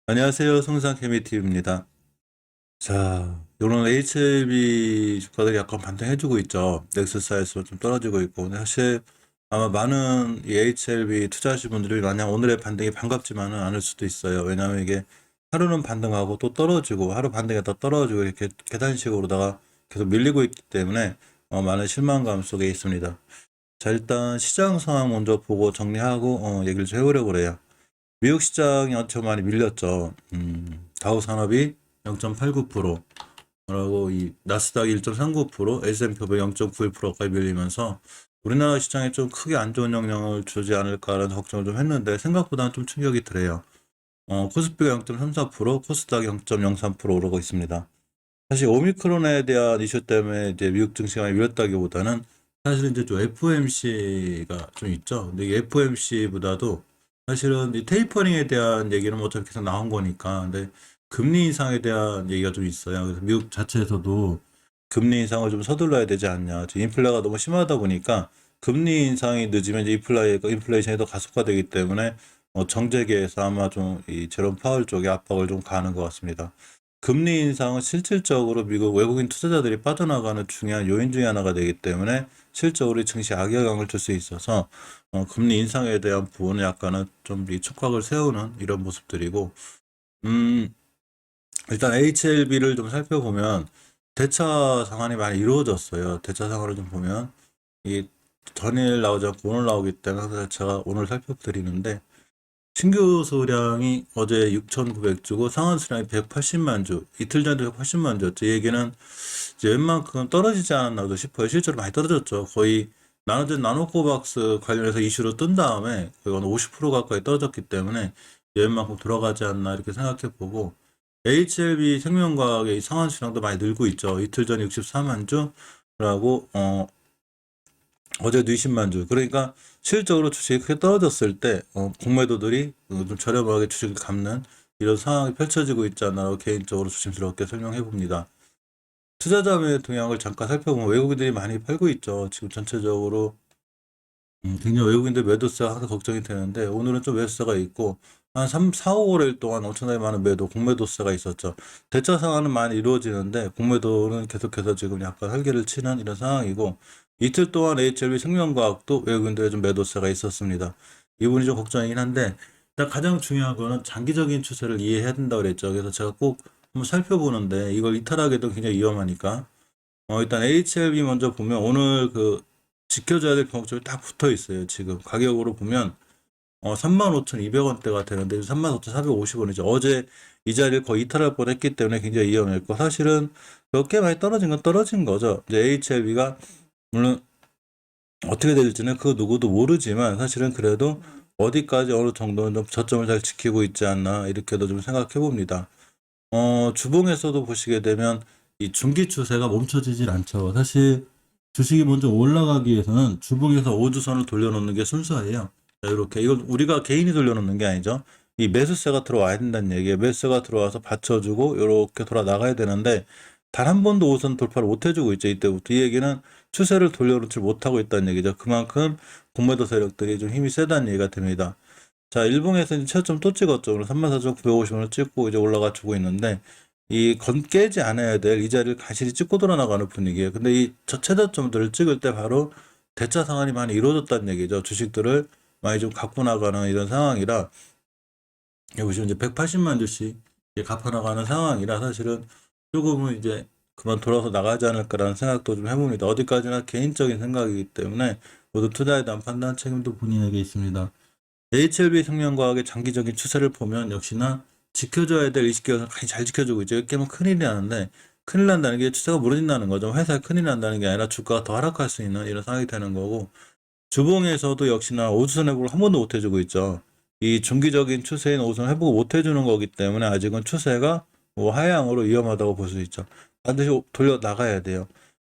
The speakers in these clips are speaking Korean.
안녕하세요. 성상케미TV입니다. 자, 오늘 HLB 주가들이 약간 반등해주고 있죠. 넥스사에서 좀 떨어지고 있고. 근데 사실 아마 많은 이 HLB 투자하시는 분들이 마냥 오늘의 반등이 반갑지만은 않을 수도 있어요. 왜냐하면 이게 하루는 반등하고 또 떨어지고 하루 반등했다 떨어지고 이렇게 계단식으로다가 계속 밀리고 있기 때문에 많은 실망감 속에 있습니다. 자, 일단 시장 상황 먼저 보고 정리하고 얘기를 좀 해보려고 그래요. 미국 시장이 엄청 많이 밀렸죠. 다우 산업이 0.89%라고 이 나스닥 1.39%, S&P 500 0.91%까지 밀리면서 우리나라 시장에 좀 크게 안 좋은 영향을 주지 않을까라는 걱정을 좀 했는데 생각보다는 좀 충격이 덜해요. 코스피가 0.34%, 코스닥이 0.03% 오르고 있습니다. 사실 오미크론에 대한 이슈 때문에 이제 미국 증시가 많이 밀렸다기보다는 사실 이제 좀 FOMC가 좀 있죠. 근데 이 FOMC보다도 사실은 이 테이퍼링에 대한 얘기는 뭐 어차피 계속 나온 거니까. 근데 금리 인상에 대한 얘기가 좀 있어요. 그래서 미국 자체에서도 금리 인상을 좀 서둘러야 되지 않냐. 지금 인플레가 너무 심하다 보니까 금리 인상이 늦으면 이제 인플레이션이 더 가속화되기 때문에 정재계에서 아마 좀 이 제롬 파월 쪽에 압박을 좀 가하는 것 같습니다. 금리 인상은 실질적으로 미국 외국인 투자자들이 빠져나가는 중요한 요인 중에 하나가 되기 때문에 실적으로 증시 악영향을 줄 수 있어서 금리 인상에 대한 부분은 약간은 좀 이 촉각을 세우는 이런 모습들이고 음, 일단 HLB를 좀 살펴보면 대차 상환이 많이 이루어졌어요. 대차 상환을 좀 보면 이 전일 나오지 않고 오늘 나오기 때문에 제가 오늘 살펴드리는데 신규 수량이 어제 6,900주고 상한 수량이 180만 주, 이틀 전에도 180만 주였죠. 이 얘기는 이제 웬만큼 떨어지지 않았나도 싶어요. 실제로 많이 떨어졌죠. 거의 나눠진 나노코박스 관련해서 이슈로 뜬 다음에 거의 50% 가까이 떨어졌기 때문에 웬만큼 돌아가지 않나 이렇게 생각해 보고 HLB 생명과학의 상한 수량도 많이 늘고 있죠. 이틀 전에 64만 주라고 어제도 20만 주. 그러니까 실적으로 주식이 크게 떨어졌을 때 공매도들이 좀 저렴하게 주식을 갚는 이런 상황이 펼쳐지고 있지 않나라고 개인적으로 조심스럽게 설명해 봅니다. 투자자의 동향을 잠깐 살펴보면 외국인들이 많이 팔고 있죠. 지금 전체적으로 굉장히 외국인들 매도세가 항상 걱정이 되는데 오늘은 좀 매수세가 있고 한 3, 4, 5일 동안 엄청나게 많은 공매도세가 있었죠. 대차 상황은 많이 이루어지는데 공매도는 계속해서 지금 약간 활개를 치는 이런 상황이고 이틀 동안 HLB 생명과학도 외국인들의 좀 매도세가 있었습니다. 이 부분이 좀 걱정이긴 한데 일단 가장 중요한 거는 장기적인 추세를 이해해야 된다고 그랬죠. 그래서 제가 꼭 한번 살펴보는데 이걸 이탈하게도 굉장히 위험하니까 일단 HLB 먼저 보면 오늘 그 지켜줘야 될 병목줄이 딱 붙어 있어요. 지금 가격으로 보면 35,200원대가 되는데 35,450원이죠. 어제 이 자리를 거의 이탈할 뻔했기 때문에 굉장히 위험했고 사실은 몇 개 많이 떨어진 건 떨어진 거죠. 이제 HLB가 물론 어떻게 될지는 그 누구도 모르지만 사실은 그래도 어디까지 어느 정도는 좀 저점을 잘 지키고 있지 않나 이렇게도 좀 생각해 봅니다. 주봉에서도 보시게 되면 이 중기 추세가 멈춰지질 않죠. 사실 주식이 먼저 올라가기 위해서는 주봉에서 5주선을 돌려놓는 게 순서예요. 자, 이렇게 이걸 우리가 개인이 돌려놓는 게 아니죠. 이 매수세가 들어와야 된다는 얘기예요. 매수세가 들어와서 받쳐주고 이렇게 돌아 나가야 되는데 단 한 번도 5선 돌파를 못 해주고 있죠. 이때부터 이 얘기는 추세를 돌려놓지 못하고 있다는 얘기죠. 그만큼 공매도 세력들이 좀 힘이 세다는 얘기가 됩니다. 자, 일봉에서 이제 최저점 또 찍었죠. 오늘 34,950원을 찍고 이제 올라가 주고 있는데, 깨지 않아야 될 이 자리를 가시리 찍고 돌아나가는 분위기예요. 근데 이 최저점들을 찍을 때 바로 대차 상환이 많이 이루어졌다는 얘기죠. 주식들을 많이 좀 갖고 나가는 이런 상황이라, 여기 보시면 이제 180만 주씩 갚아 나가는 상황이라 사실은 조금은 이제 그만 돌아서 나가지 않을까라는 생각도 좀 해봅니다. 어디까지나 개인적인 생각이기 때문에 모두 투자에 대한 판단 책임도 본인에게 있습니다. HLB 생명과학의 장기적인 추세를 보면 역시나 지켜줘야 될 의식계가 잘 지켜주고 있죠. 이렇게 하면 큰일이 나는데 큰일 난다는 게 추세가 무너진다는 거죠. 회사에 큰일 난다는 게 아니라 주가가 더 하락할 수 있는 이런 상황이 되는 거고 주봉에서도 역시나 오수선 회복을 한 번도 못 해주고 있죠. 이 중기적인 추세인 오수선 회복을 못 해주는 거기 때문에 아직은 추세가 하향으로 위험하다고 볼 수 있죠. 반드시 돌려 나가야 돼요.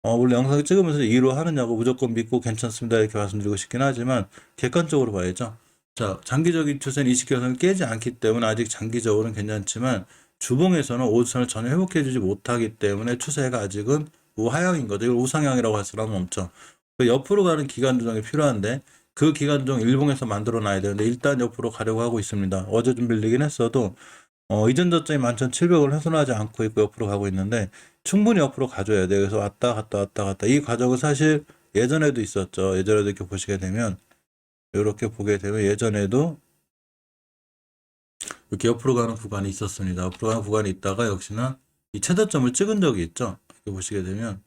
원래 영상을 찍으면서 이로 하느냐고 무조건 믿고 괜찮습니다 이렇게 말씀드리고 싶긴 하지만 객관적으로 봐야죠. 자, 장기적인 추세는 20개선을 깨지 않기 때문에 아직 장기적으로는 괜찮지만 주봉에서는 오주선을 전혀 회복해주지 못하기 때문에 추세가 아직은 우하향인 거죠. 이걸 우상향이라고 할 수는 없죠. 그 옆으로 가는 기간 조정이 필요한데 그 기간 조정 일봉에서 만들어 놔야 되는데 일단 옆으로 가려고 하고 있습니다. 어제 좀 밀리긴 했어도 이전 저점이 11,700을 훼손하지 않고 있고 옆으로 가고 있는데 충분히 옆으로 가줘야 돼요. 그래서 왔다 갔다 왔다 갔다. 이 과정은 사실 예전에도 있었죠. 예전에도 이렇게 보시게 되면 이렇게 보게 되면 예전에도 이렇게 옆으로 가는 구간이 있었습니다. 옆으로 가는 구간이 있다가 역시나 이 최저점을 찍은 적이 있죠. 이렇게 보시게 되면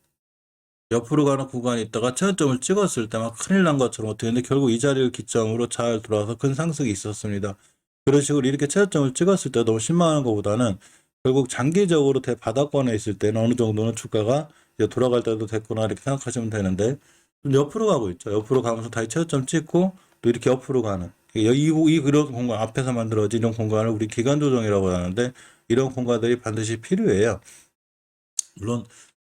옆으로 가는 구간이 있다가 최저점을 찍었을 때 막 큰일 난 것처럼 어떻게 했는데 결국 이 자리를 기점으로 잘 돌아와서 큰 상승이 있었습니다. 그런 식으로 이렇게 최저점을 찍었을 때 너무 실망하는 것보다는 결국 장기적으로 대바닥권에 있을 때는 어느 정도는 주가가 이제 돌아갈 때도 됐구나 이렇게 생각하시면 되는데 좀 옆으로 가고 있죠. 옆으로 가면서 다시 최저점 찍고 또 이렇게 옆으로 가는 그런 공간 앞에서 만들어진 이런 공간을 우리 기간 조정이라고 하는데 이런 공간들이 반드시 필요해요. 물론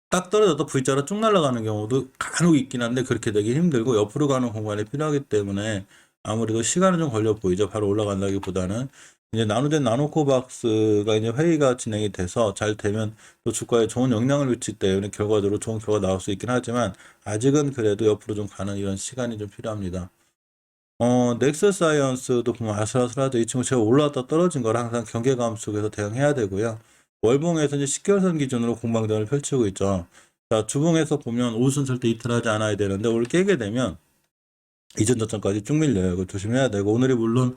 딱 떨어져도 V자로 쭉 날아가는 경우도 간혹 있긴 한데 그렇게 되기 힘들고 옆으로 가는 공간이 필요하기 때문에 아무래도 시간은 좀 걸려 보이죠. 바로 올라간다기보다는 이제 나누된 나노코박스가 이제 회의가 진행이 돼서 잘 되면 또 주가에 좋은 영향을 미치기 때문에 결과적으로 좋은 결과가 나올 수 있긴 하지만 아직은 그래도 옆으로 좀 가는 이런 시간이 좀 필요합니다. 넥서사이언스도 보면 아슬아슬하죠. 이 친구 제가 올라왔다 떨어진 걸 항상 경계감 속에서 대응해야 되고요. 월봉에서 이제 10개월선 기준으로 공방전을 펼치고 있죠. 자, 주봉에서 보면 5선 절대 이탈하지 않아야 되는데 오늘 깨게 되면 이전 저점까지 쭉 밀려요. 이거 조심해야 되고 오늘이 물론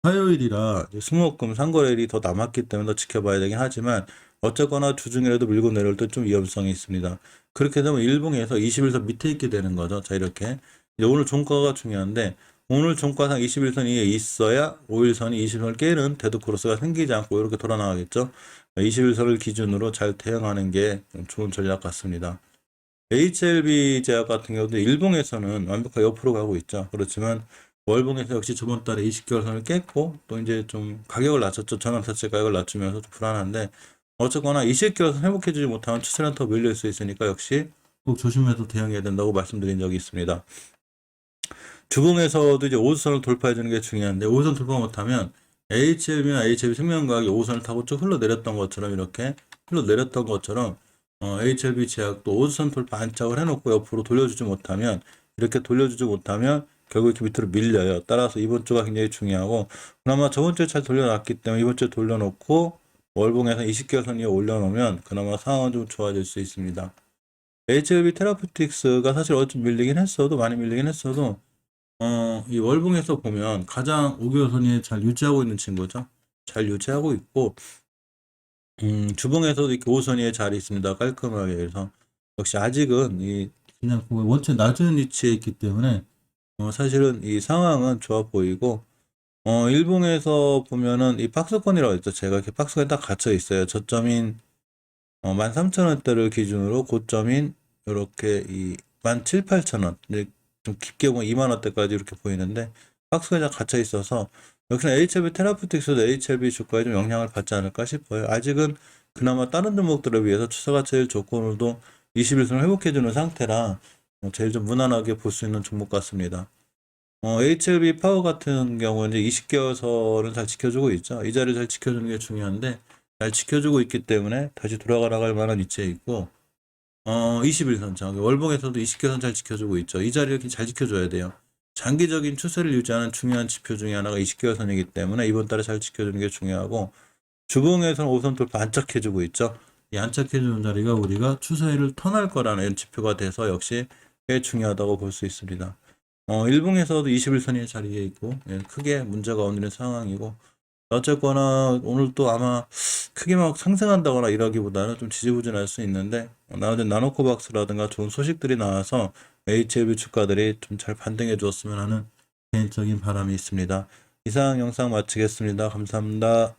화요일이라 수목금 상거래일이 더 남았기 때문에 더 지켜봐야 되긴 하지만 어쨌거나 주중이라도 밀고 내려올 때 좀 위험성이 있습니다. 그렇게 되면 일봉에서 21선 밑에 있게 되는 거죠. 자, 이렇게 이제 오늘 종가가 중요한데 오늘 종가상 21선 위에 있어야 5일선이 20선을 깨는 데드크로스가 생기지 않고 이렇게 돌아 나가겠죠. 21선을 기준으로 잘 대응하는 게 좋은 전략 같습니다. HLB 제약 같은 경우도 일봉에서는 완벽하게 옆으로 가고 있죠. 그렇지만 월봉에서 역시 저번 달에 20개월선을 깼고 또 이제 좀 가격을 낮췄죠. 전환 자체 가격을 낮추면서 좀 불안한데 어쨌거나 20개월선 회복해주지 못하면 추세는 더 밀릴 수 있으니까 역시 꼭 조심해서 대응해야 된다고 말씀드린 적이 있습니다. 주봉에서도 이제 5선을 돌파해 주는 게 중요한데 5선 돌파 못하면 HLB나 HLB 생명과학이 5선을 타고 쭉 흘러내렸던 것처럼 이렇게 흘러내렸던 것처럼 HLB 제약도 5선 돌파 안착을 해놓고 옆으로 돌려주지 못하면 이렇게 돌려주지 못하면 결국 이렇게 밑으로 밀려요. 따라서 이번 주가 굉장히 중요하고 그나마 저번 주에 잘 돌려놨기 때문에 이번 주에 돌려놓고 월봉에서 20개선 위에 올려놓으면 그나마 상황은 좀 좋아질 수 있습니다. HLB 테라퓨틱스가 사실 어좀 밀리긴 했어도 많이 밀리긴 했어도 이 월봉에서 보면 가장 5개선이 잘 유지하고 있는 친구죠. 잘 유지하고 있고 주봉에서도 이렇게 5선 위에 잘 있습니다. 깔끔하게. 그래서 역시 아직은 이 그냥 원체 낮은 위치에 있기 때문에 사실은 이 상황은 좋아 보이고 일봉에서 보면은 이 박스권이라고 했죠. 제가 이렇게 박스권에 딱 갇혀 있어요. 저점인 13,000원대를 기준으로 고점인 이렇게 이 17,000~18,000원 좀 깊게 보면 2만원대까지 이렇게 보이는데 박스권에 딱 갇혀 있어서 역시나 HLB 테라퓨틱스도 HLB 주가에 좀 영향을 받지 않을까 싶어요. 아직은 그나마 다른 종목들에 비해서 추세가 제일 좋고 오늘도 21선을 회복해주는 상태라 제일 좀 무난하게 볼 수 있는 종목 같습니다. HLB 파워 같은 경우는 이제 20개월선을 잘 지켜주고 있죠. 이 자리를 잘 지켜주는 게 중요한데 잘 지켜주고 있기 때문에 다시 돌아갈 만한 위치에 있고 21선 장 월봉에서도 20개선 잘 지켜주고 있죠. 이 자리를 이렇게 잘 지켜줘야 돼요. 장기적인 추세를 유지하는 중요한 지표 중에 하나가 20개선이기 때문에 이번 달에 잘 지켜주는 게 중요하고 주봉에서는 5선 돌파 안착해주고 있죠. 이 안착해주는 자리가 우리가 추세를 턴할 거라는 지표가 돼서 역시 꽤 중요하다고 볼 수 있습니다. 일봉에서도 21선이 자리에 있고 크게 문제가 없는 상황이고 어쨌거나 오늘 또 아마 크게 막 상승한다거나 이러기보다는 좀 지지부진할 수 있는데 나는 나노코박스라든가 좋은 소식들이 나와서 HLB 주가들이 좀 잘 반등해 주었으면 하는 개인적인 바람이 있습니다. 이상 영상 마치겠습니다. 감사합니다.